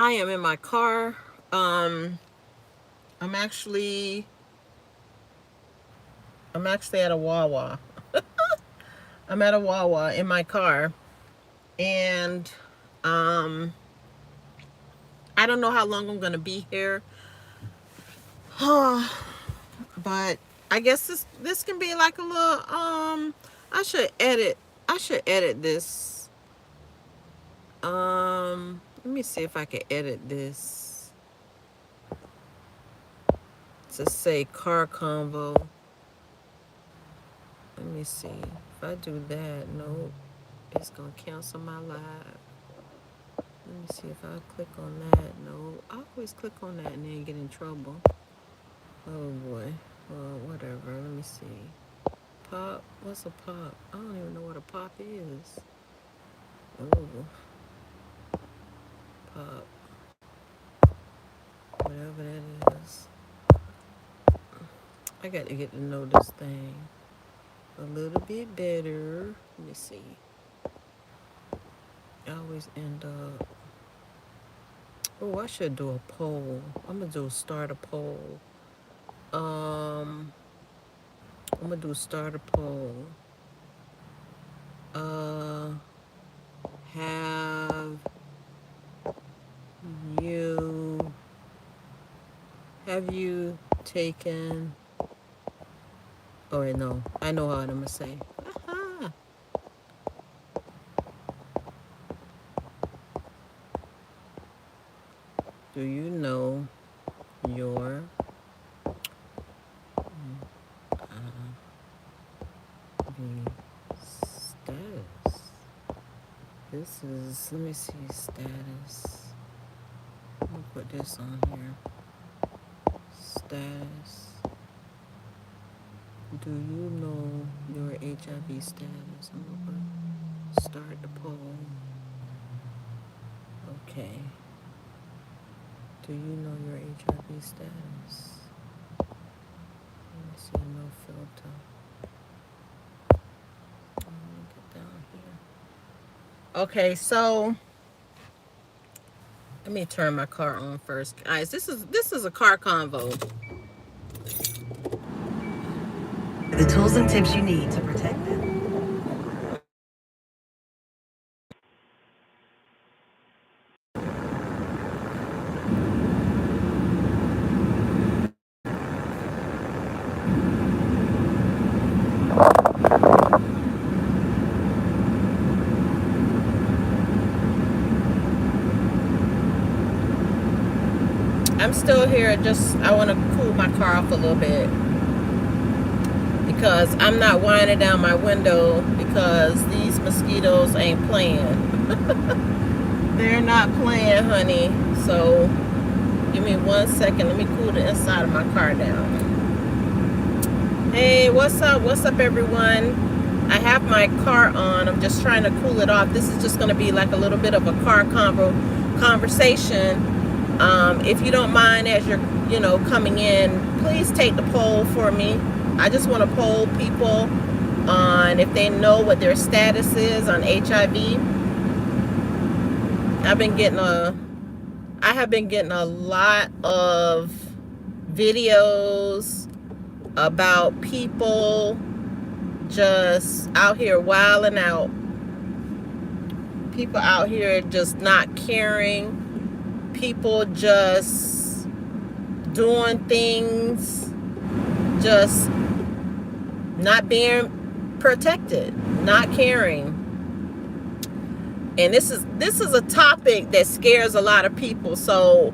I am in my car. I'm actually at a Wawa. I'm at a Wawa in my car, and um, I don't know how long I'm gonna be here. But I guess this can be like a little I should edit. I should edit this. Let me see if I can edit this to say car convo. Let me see. If I do that, nope. It's gonna cancel my live. Let me see if I click on that. No, I always click on that and then get in trouble. Oh boy. Well, whatever. Let me see. Pop. What's a pop? I don't even know what a pop is. Oh, pop. Whatever that is. I got to get to know this thing a little bit better. Let me see. I always end up. Oh, I should do a poll. I'm gonna start a poll. I'm gonna start a poll. Have you taken? Oh wait, no. I know what I'm gonna say. Aha. Do you know your the status? This is, let me see, status. I'm gonna put this on here. Status. Do you know your HIV status? I'm gonna put start the poll. Okay. Do you know your HIV status? Let me see, no filter. Let me get down here. Okay, so let me turn my car on first. Guys, this is a car convo. The tools and tips you need to protect them. I'm still here, just I want to cool my car off a little bit because I'm not winding down my window because these mosquitoes ain't playing. They're not playing, honey. So give me 1 second. Let me cool the inside of my car down. Hey, what's up? What's up, everyone? I have my car on. I'm just trying to cool it off. This is just going to be like a little bit of a car conversation. If you don't mind, as you're, coming in, please take the poll for me. I just want to poll people on if they know what their status is on HIV. I have been getting a lot of videos about people just out here wilding out. People out here just not caring. People just doing things, just not being protected, not caring. And this is a topic that scares a lot of people. So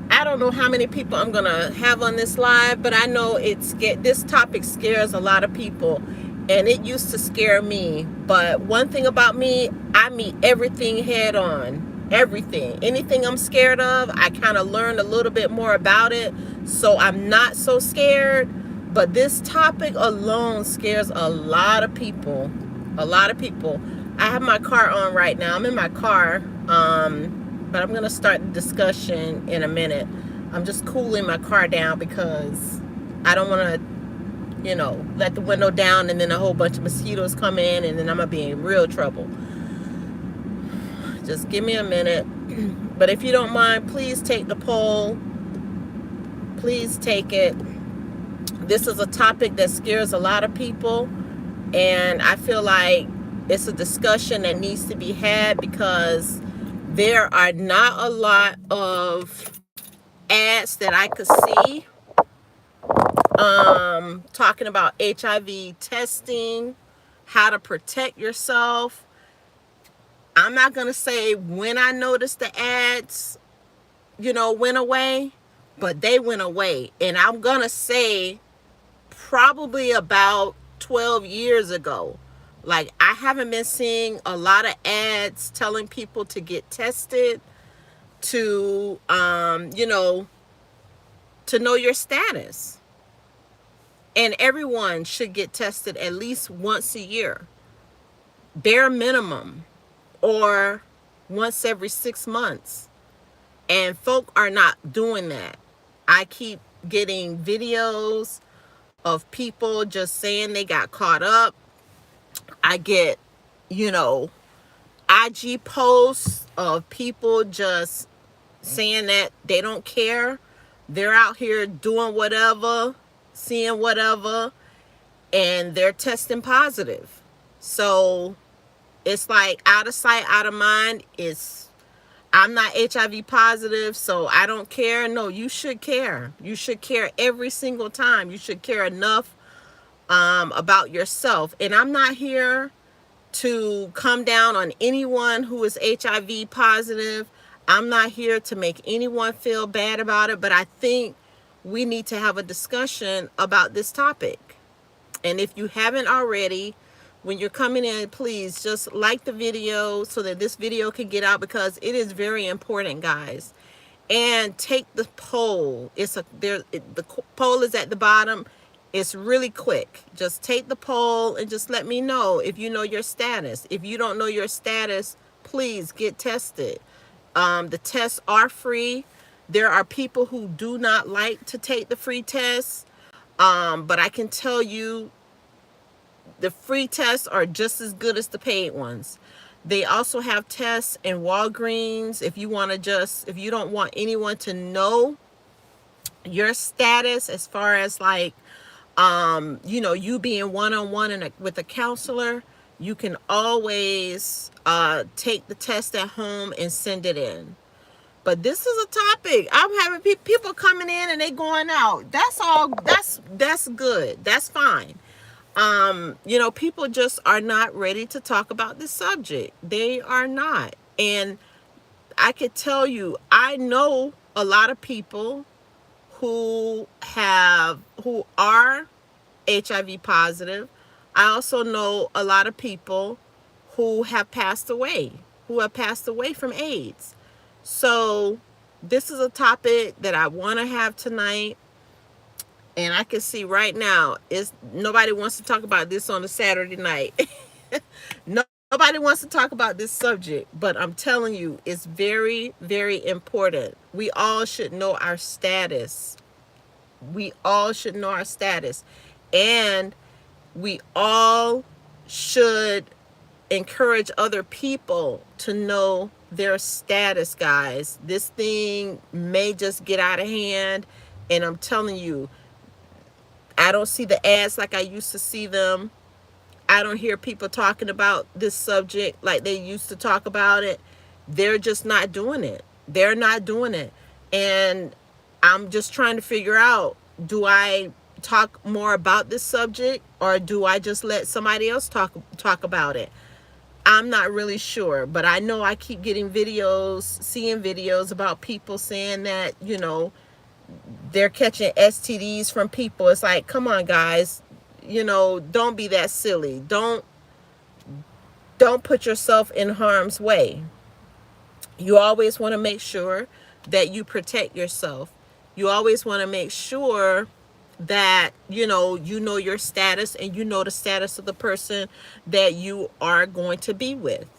I don't know how many people I'm gonna have on this live, but I know this topic scares a lot of people, and it used to scare me. But one thing about me, I meet everything head on. Everything, anything I'm scared of, I kind of learned a little bit more about it, so I'm not so scared. But this topic alone scares a lot of people. A lot of people. I have my car on right now. I'm in my car, but I'm gonna start the discussion in a minute. I'm just cooling my car down because I don't want to, let the window down and then a whole bunch of mosquitoes come in and then I'm gonna be in real trouble. Just give me a minute. But if you don't mind, please take the poll. Please take it. This is a topic that scares a lot of people, and I feel like it's a discussion that needs to be had because there are not a lot of ads that I could see talking about HIV testing, how to protect yourself. I'm not going to say when I noticed the ads, went away, but they went away. And I'm going to say probably about 12 years ago. Like, I haven't been seeing a lot of ads telling people to get tested, to, to know your status. And everyone should get tested at least once a year, bare minimum, or once every 6 months. And folk are not doing that. I keep getting videos of people just saying they got caught up. I get, IG posts of people just saying that they don't care. They're out here doing whatever, seeing whatever, and they're testing positive. So it's like out of sight, out of mind. I'm not HIV positive, so I don't care. No, you should care. You should care every single time. You should care enough about yourself. And I'm not here to come down on anyone who is HIV positive. I'm not here to make anyone feel bad about it, but I think we need to have a discussion about this topic. And if you haven't already, when you're coming in, please just like the video so that this video can get out, because it is very important, guys. And take the poll. The poll is at the bottom. It's really quick. Just take the poll and just let me know if you know your status. If you don't know your status, please get tested. The tests are free. There are people who do not like to take the free tests, but I can tell you the free tests are just as good as the paid ones. They also have tests in Walgreens if you don't want anyone to know your status, as far as like, you being one-on-one with a counselor. You can always take the test at home and send it in. But this is a topic. I'm having people coming in and they going out. That's all. That's good. That's fine. People just are not ready to talk about this subject. They are not. And I could tell you, I know a lot of people who are HIV positive. I also know a lot of people who have passed away from AIDS. So this is a topic that I want to have tonight. And I can see right now, nobody wants to talk about this on a Saturday night. Nobody wants to talk about this subject, but I'm telling you, it's very, very important. We all should know our status. We all should know our status. And we all should encourage other people to know their status, guys. This thing may just get out of hand. And I'm telling you, I don't see the ads like I used to see them. I don't hear people talking about this subject like they used to talk about it. They're just not doing it. They're not doing it. And I'm just trying to figure out, do I talk more about this subject, or do I just let somebody else talk about it? I'm not really sure, but I know I keep getting seeing videos about people saying that, they're catching STDs from people. It's like, come on, guys, don't be that silly. Don't put yourself in harm's way. You always want to make sure that you protect yourself. You always want to make sure that, you know your status, and you know the status of the person that you are going to be with.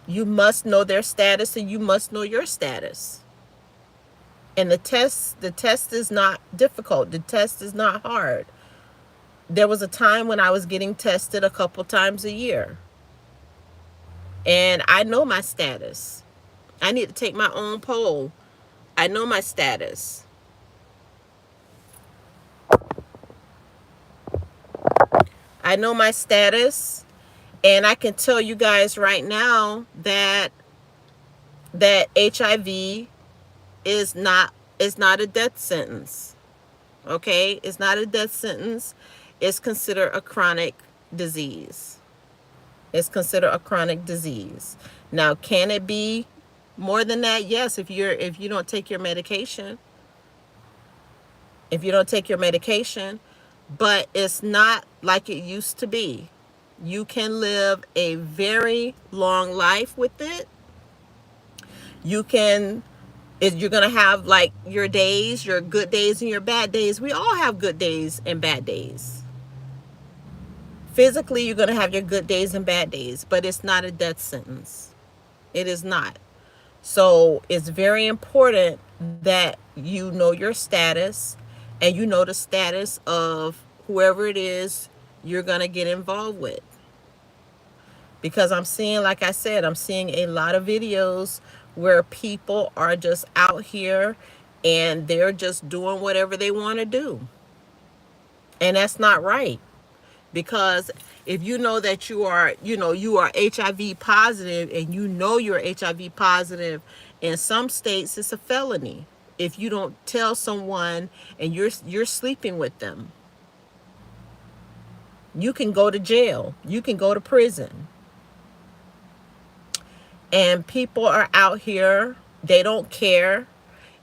You must know their status, and you must know your status. And the test is not difficult. The test is not hard. There was a time when I was getting tested a couple times a year. And I know my status. I need to take my own poll. I know my status. I know my status, and I can tell you guys right now that HIV is not a death sentence. Okay? It's not a death sentence. It's considered a chronic disease. It's considered a chronic disease. Now, can it be more than that? Yes, if you don't take your medication. If you don't take your medication, but it's not like it used to be. You can live a very long life with it. You're going to have like your days, your good days and your bad days. We all have good days and bad days. Physically, you're going to have your good days and bad days, but it's not a death sentence. It is not. So it's very important that you know your status, and you know the status of whoever it is you're going to get involved with. Because I'm seeing, like I said, I'm seeing a lot of videos where people are just out here and they're just doing whatever they want to do. And that's not right. Because if you know that you are HIV positive, and you know you're HIV positive, in some states it's a felony if you don't tell someone and you're sleeping with them. You can go to jail. You can go to prison. And people are out here, they don't care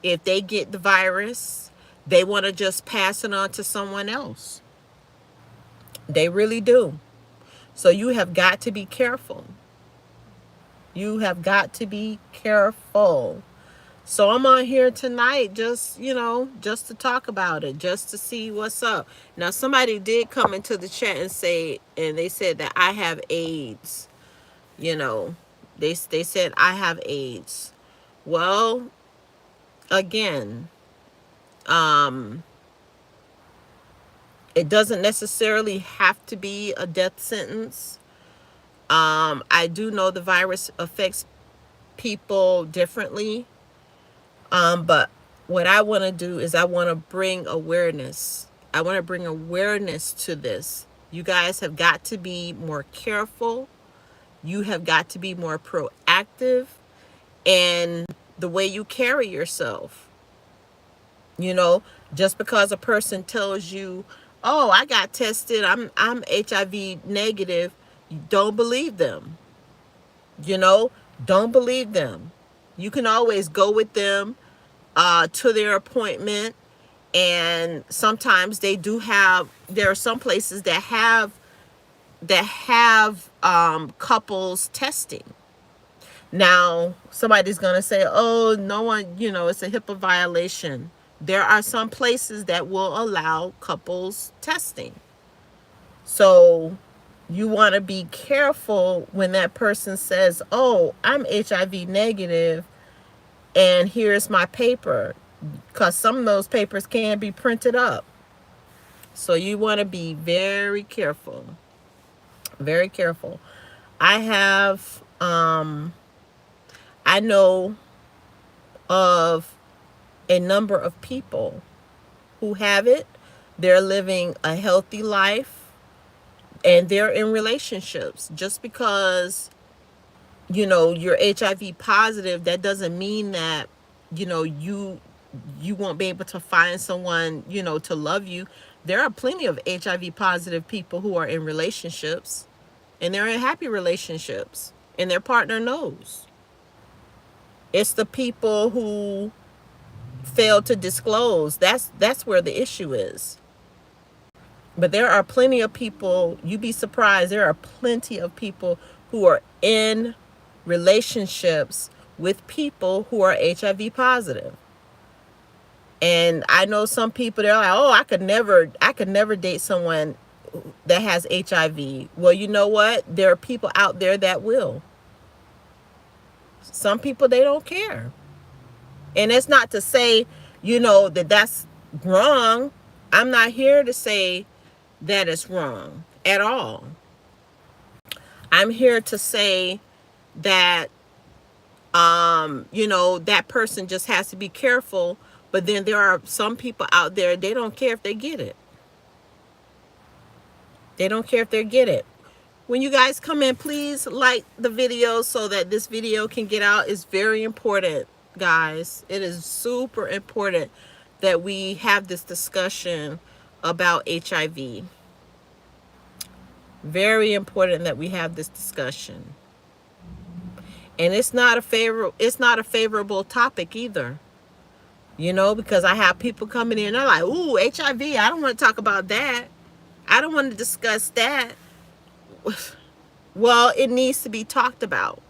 if they get the virus. They want to just pass it on to someone else. They really do. So you have got to be careful. You have got to be careful. So I'm on here tonight just to talk about it, just to see what's up. Now, somebody did come into the chat and they said that I have AIDS. They said I have AIDS. Well, again, it doesn't necessarily have to be a death sentence. I do know the virus affects people differently. But what I want to do is I want to bring awareness. I want to bring awareness to this. You guys have got to be more careful. You have got to be more proactive in the way you carry yourself. Just because a person tells you, "Oh, I got tested, I'm HIV negative," you don't believe them. Don't believe them. You can always go with them to their appointment, and sometimes there are some places that have couples testing. Now, somebody's going to say, "Oh, no one, it's a HIPAA violation." There are some places that will allow couples testing. So you want to be careful when that person says, "Oh, I'm HIV negative, and here's my paper," because some of those papers can be printed up. So you want to be very careful. Very careful. I know of a number of people who have it. They're living a healthy life, and they're in relationships. Just because you're HIV positive, that doesn't mean that you won't be able to find someone to love you. There are plenty of HIV positive people who are in relationships, and they're in happy relationships, and their partner knows. It's the people who fail to disclose. That's where the issue is. But there are plenty of people, you'd be surprised, there are plenty of people who are in relationships with people who are HIV positive. And I know some people, they're like, "Oh, I could never date someone that has HIV." Well, you know what? There are people out there that will. Some people, they don't care. And it's not to say, that that's wrong. I'm not here to say that it's wrong at all. I'm here to say that You know, that person just has to be careful. But then there are some people out there, they don't care if they get it. They don't care if they get it. When you guys come in, please like the video so that this video can get out. It's very important, guys. It is super important that we have this discussion about HIV. Very important that we have this discussion. And it's not a favorable topic either. You know, because I have people coming in, they're like, ooh, HIV, I don't want to talk about that. I don't want to discuss that. Well, it needs to be talked about.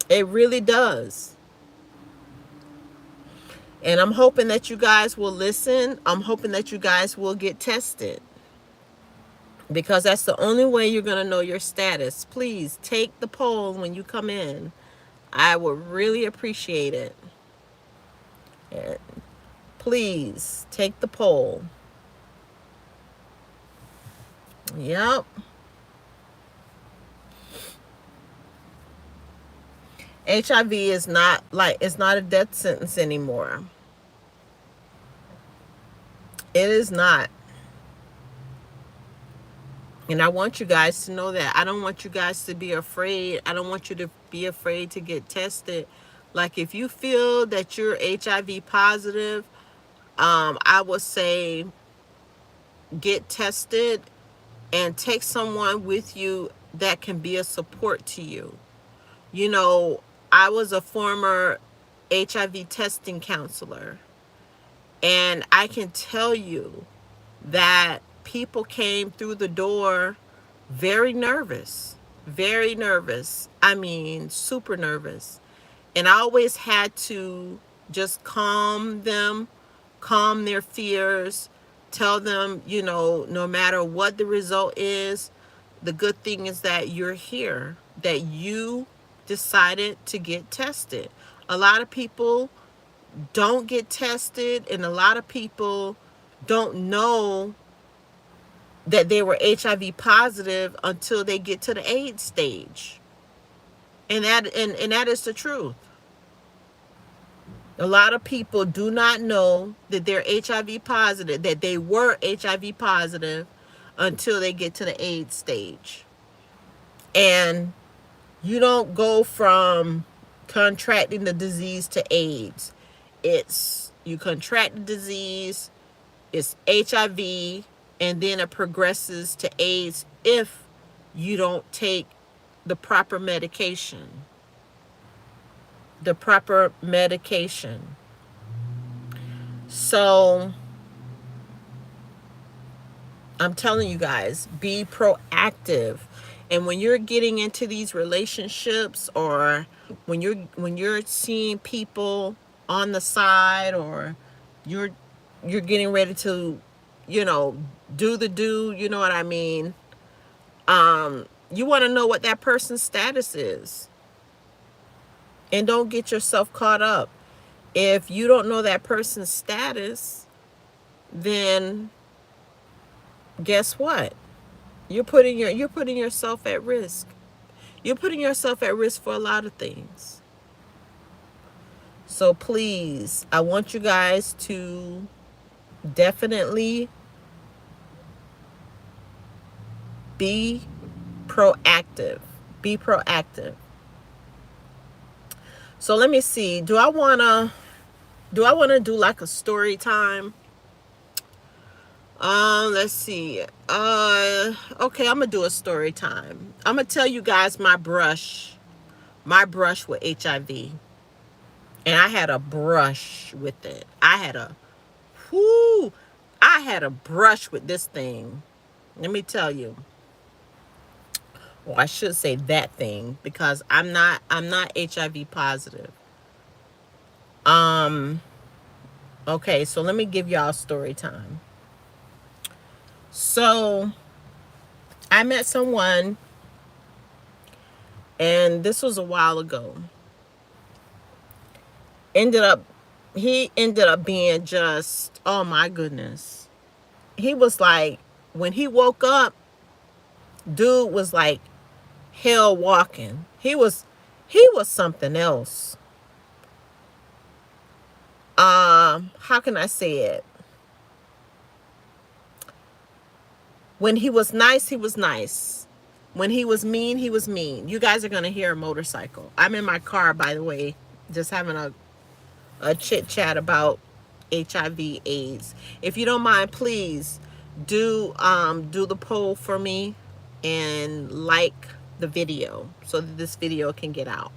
It really does. And I'm hoping that you guys will listen. I'm hoping that you guys will get tested. Because that's the only way you're going to know your status. Please take the poll when you come in. I would really appreciate it. And please take the poll. Yep. HIV is not it's not a death sentence anymore. It is not. And I want you guys to know that. I don't want you guys to be afraid. I don't want you to be afraid to get tested. Like, if you feel that you're HIV positive, I would say get tested and take someone with you that can be a support to you. You know, I was a former HIV testing counselor, and I can tell you that people came through the door very nervous. Very nervous. I mean, super nervous. And I always had to just calm them, calm their fears, tell them, you know, no matter what the result is, the good thing is that you're here, that you decided to get tested. A lot of people don't get tested, and a lot of people don't know that they were HIV positive until they get to the AIDS stage. And that is the truth. A lot of people do not know that they're HIV positive, that they were HIV positive until they get to the AIDS stage. And you don't go from contracting the disease to AIDS. It's you contract the disease, it's HIV, and then it progresses to AIDS if you don't take the proper medication. The proper medication. So I'm telling you guys, be proactive. And when you're getting into these relationships, or when you're seeing people on the side, or you're getting ready to, you know, you know what I mean? You want to know what that person's status is. And don't get yourself caught up. If you don't know that person's status, then guess what? You're putting yourself at risk. You're putting yourself at risk for a lot of things. So please, I want you guys to definitely be proactive. Be proactive. So let me see. Do I wanna do like a story time? Let's see. Okay, I'm gonna do a story time. I'm gonna tell you guys my brush with HIV. And I had a brush with it. I had a brush with this thing. Let me tell you. Well, I should say that thing, because I'm not HIV positive. Okay, so let me give y'all story time. So I met someone, and this was a while ago. He ended up being just, oh my goodness. He was like, when he woke up, dude was like hell walking. He was He was something else. How can I say it? When he was nice, he was nice. When he was mean, he was mean. You guys are going to hear a motorcycle. I'm in my car, by the way, just having a chit chat about HIV AIDS. If you don't mind, please do the poll for me and like the video so that this video can get out.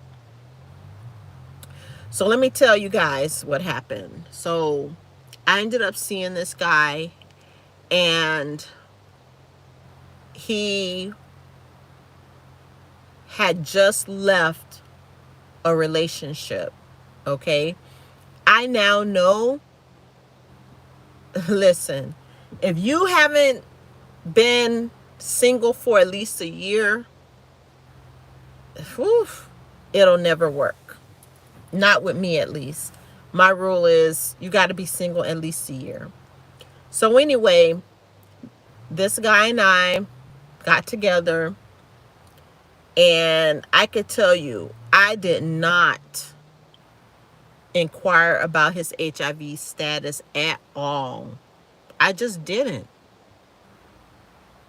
So let me tell you guys what happened. So I ended up seeing this guy, and he had just left a relationship. Okay, I now know, listen, if you haven't been single for at least a year, whew, it'll never work. Not with me, at least. My rule is you got to be single at least a year. So anyway, this guy and I got together, and I could tell you, I did not inquire about his HIV status at all. I just didn't.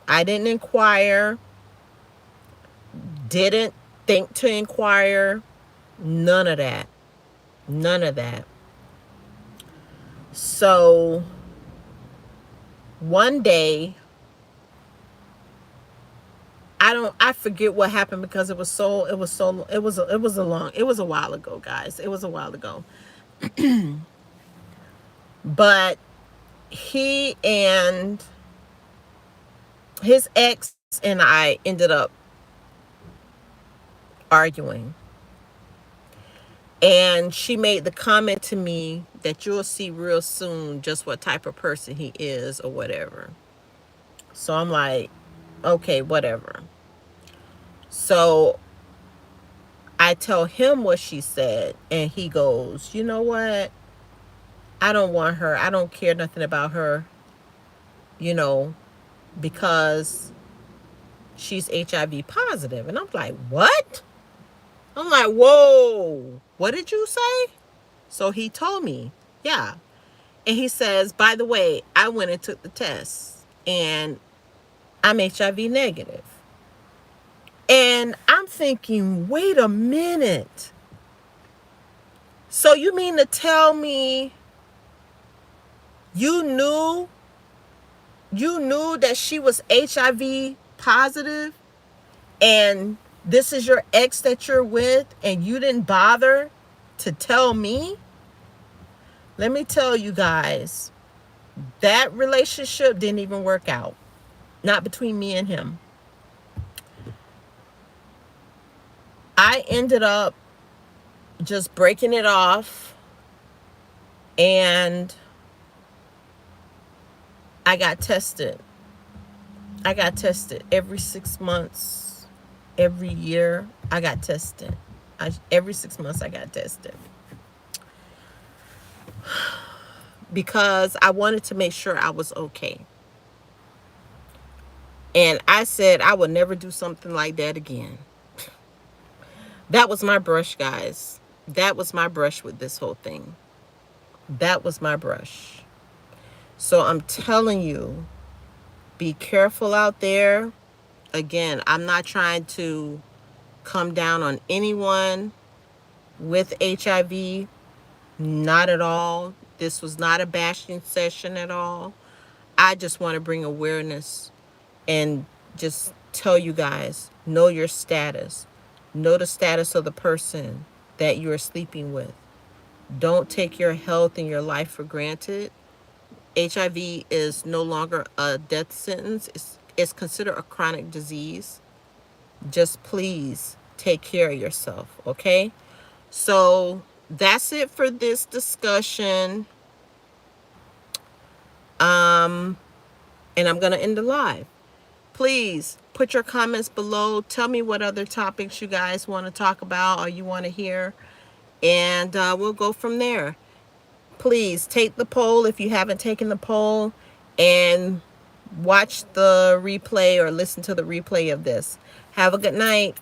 I didn't inquire, didn't think to inquire, none of that. None of that. So one day, I forget what happened, because it was a while ago, guys. It was a while ago. But he and his ex and I ended up arguing. And she made the comment to me that you'll see real soon just what type of person he is or whatever. So I'm like, okay, whatever. So I tell him what she said, and he goes, you know what? I don't want her. I don't care nothing about her, because she's HIV positive. And I'm like, what? I'm like, whoa, what did you say? So he told me, yeah. And he says, by the way, I went and took the test, and I'm HIV negative. And I'm thinking, wait a minute. So you mean to tell me you knew that she was HIV positive, and this is your ex that you're with, and you didn't bother to tell me? Let me tell you guys, that relationship didn't even work out. Not between me and him. I ended up just breaking it off, and I got tested. I got tested every 6 months, every year. I got tested. Every 6 months I got tested, because I wanted to make sure I was okay. And I said I would never do something like that again. That was my brush, guys. That was my brush with this whole thing. That was my brush. So I'm telling you, be careful out there. Again, I'm not trying to come down on anyone with HIV. Not at all. This was not a bashing session at all. I just want to bring awareness and just tell you guys, know your status. Know the status of the person that you're sleeping with. Don't take your health and your life for granted. HIV is no longer a death sentence. It's considered a chronic disease. Just please take care of yourself, okay? So that's it for this discussion. And I'm going to end the live. Please put your comments below. Tell me what other topics you guys want to talk about or you want to hear. And we'll go from there. Please take the poll if you haven't taken the poll, and watch the replay or listen to the replay of this. Have a good night.